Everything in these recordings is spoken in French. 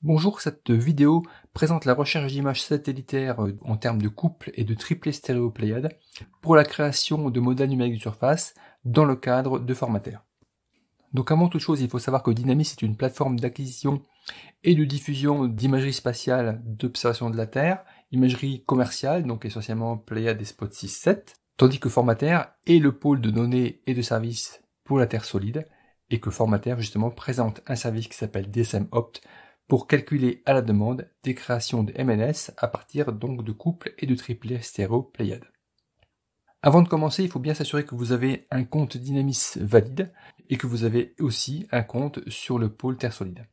Bonjour, cette vidéo présente la recherche d'images satellitaires en termes de couple et de triplet stéréo Pléiade pour la création de modèles numériques de surface dans le cadre de Formater. Donc avant toute chose, il faut savoir que Dynamis est une plateforme d'acquisition et de diffusion d'imagerie spatiale d'observation de la Terre, imagerie commerciale, donc essentiellement Pléiade et Spot 6-7, tandis que Formater est le pôle de données et de services pour la Terre solide, et que Formater justement présente un service qui s'appelle DSM Opt, pour calculer à la demande des créations de MNS à partir donc de couples et de triplets stéréo Pléiade. Avant de commencer, il faut bien s'assurer que vous avez un compte Dynamis valide et que vous avez aussi un compte sur le pôle Terre solide.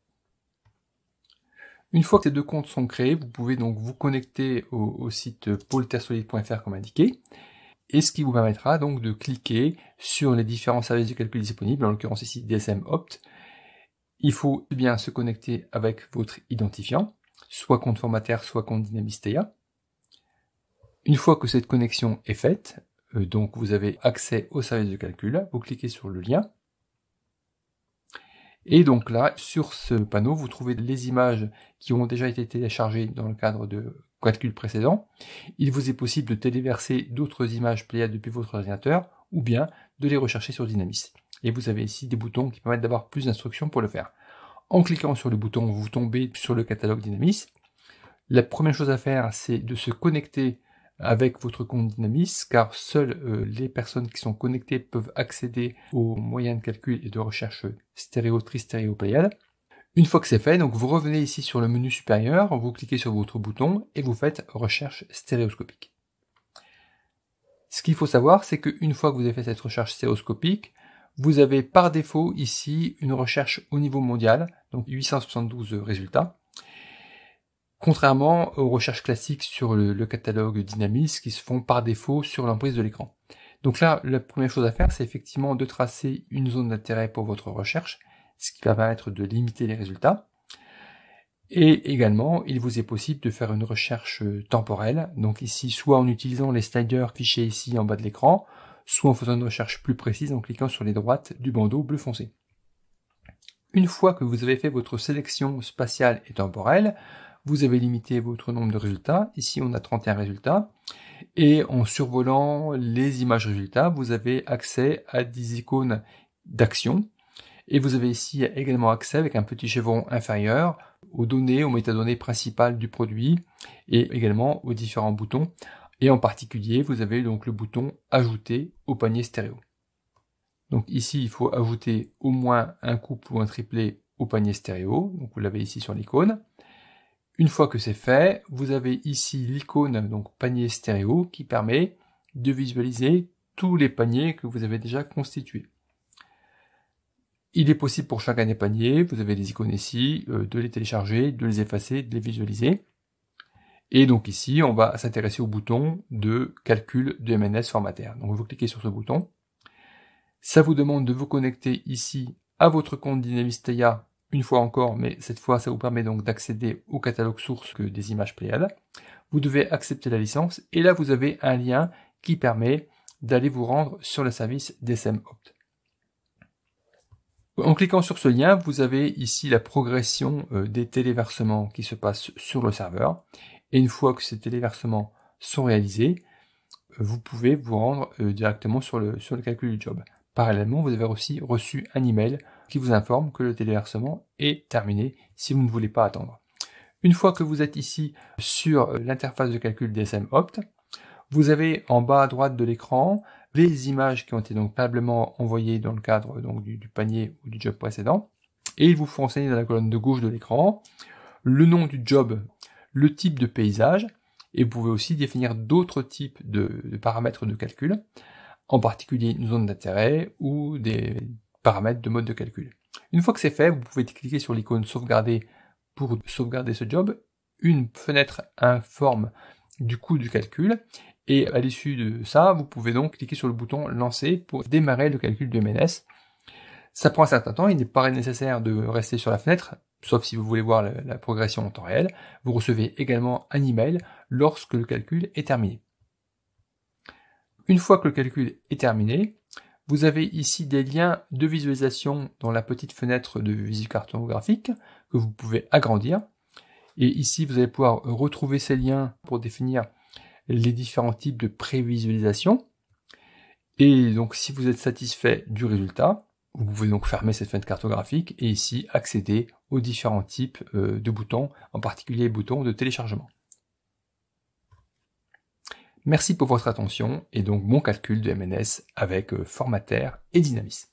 Une fois que ces deux comptes sont créés, vous pouvez donc vous connecter au site pôleterresolide.fr comme indiqué, et ce qui vous permettra donc de cliquer sur les différents services de calcul disponibles, en l'occurrence ici DSM Opt. Il faut bien se connecter avec votre identifiant, soit compte Formater, soit compte Dynamis TIA. Une fois que cette connexion est faite, donc vous avez accès au service de calcul, vous cliquez sur le lien. Et donc là, sur ce panneau, vous trouvez les images qui ont déjà été téléchargées dans le cadre de calculs précédents. Il vous est possible de téléverser d'autres images Pléiade depuis votre ordinateur, ou bien de les rechercher sur Dynamis. Et vous avez ici des boutons qui permettent d'avoir plus d'instructions pour le faire. En cliquant sur le bouton, vous tombez sur le catalogue Dynamis. La première chose à faire, c'est de se connecter avec votre compte Dynamis, car seules les personnes qui sont connectées peuvent accéder aux moyens de calcul et de recherche stéréo, tristéréo, Pléiade. Une fois que c'est fait, donc vous revenez ici sur le menu supérieur, vous cliquez sur votre bouton et vous faites recherche stéréoscopique. Ce qu'il faut savoir, c'est qu'une fois que vous avez fait cette recherche stéréoscopique, vous avez par défaut ici une recherche au niveau mondial, donc 872 résultats, contrairement aux recherches classiques sur le catalogue Dynamis qui se font par défaut sur l'emprise de l'écran. Donc là, la première chose à faire, c'est effectivement de tracer une zone d'intérêt pour votre recherche, ce qui va permettre de limiter les résultats. Et également, il vous est possible de faire une recherche temporelle, donc ici, soit en utilisant les sliders affichés ici en bas de l'écran, soit en faisant une recherche plus précise en cliquant sur les droites du bandeau bleu foncé. Une fois que vous avez fait votre sélection spatiale et temporelle, vous avez limité votre nombre de résultats. Ici, on a 31 résultats. Et en survolant les images résultats, vous avez accès à des icônes d'action. Et vous avez ici également accès, avec un petit chevron inférieur, aux données, aux métadonnées principales du produit, et également aux différents boutons. Et en particulier, vous avez donc le bouton « Ajouter au panier stéréo ». Donc ici, il faut ajouter au moins un couple ou un triplet au panier stéréo. Donc vous l'avez ici sur l'icône. Une fois que c'est fait, vous avez ici l'icône donc panier stéréo qui permet de visualiser tous les paniers que vous avez déjà constitués. Il est possible pour chacun des paniers, vous avez des icônes ici, de les télécharger, de les effacer, de les visualiser. Et donc ici, on va s'intéresser au bouton de calcul de MNS Formater. Donc vous cliquez sur ce bouton. Ça vous demande de vous connecter ici à votre compte Dynamis TIA une fois encore, mais cette fois, ça vous permet donc d'accéder au catalogue source des images Pléiade. Vous devez accepter la licence et là, vous avez un lien qui permet d'aller vous rendre sur le service DSM Opt. En cliquant sur ce lien, vous avez ici la progression des téléversements qui se passent sur le serveur. Et une fois que ces téléversements sont réalisés, vous pouvez vous rendre directement sur le calcul du job. Parallèlement, vous avez aussi reçu un email qui vous informe que le téléversement est terminé si vous ne voulez pas attendre. Une fois que vous êtes ici sur l'interface de calcul DSM Opt, vous avez en bas à droite de l'écran les images qui ont été donc préalablement envoyées dans le cadre donc, du panier ou du job précédent. Et il vous faut renseigner dans la colonne de gauche de l'écran le nom du job, le type de paysage, et vous pouvez aussi définir d'autres types de paramètres de calcul, en particulier une zone d'intérêt ou des paramètres de mode de calcul. Une fois que c'est fait, vous pouvez cliquer sur l'icône sauvegarder pour sauvegarder ce job. Une fenêtre informe du coût du calcul, et à l'issue de ça, vous pouvez donc cliquer sur le bouton lancer pour démarrer le calcul de MNS. Ça prend un certain temps, il n'est pas nécessaire de rester sur la fenêtre, sauf si vous voulez voir la progression en temps réel. Vous recevez également un email lorsque le calcul est terminé. Une fois que le calcul est terminé, vous avez ici des liens de visualisation dans la petite fenêtre de visu cartographique que vous pouvez agrandir. Et ici, vous allez pouvoir retrouver ces liens pour définir les différents types de prévisualisation. Et donc, si vous êtes satisfait du résultat, vous pouvez donc fermer cette fenêtre cartographique et ici accéder aux différents types de boutons, en particulier les boutons de téléchargement. Merci pour votre attention et donc bon calcul de MNS avec Formater et Dynamis.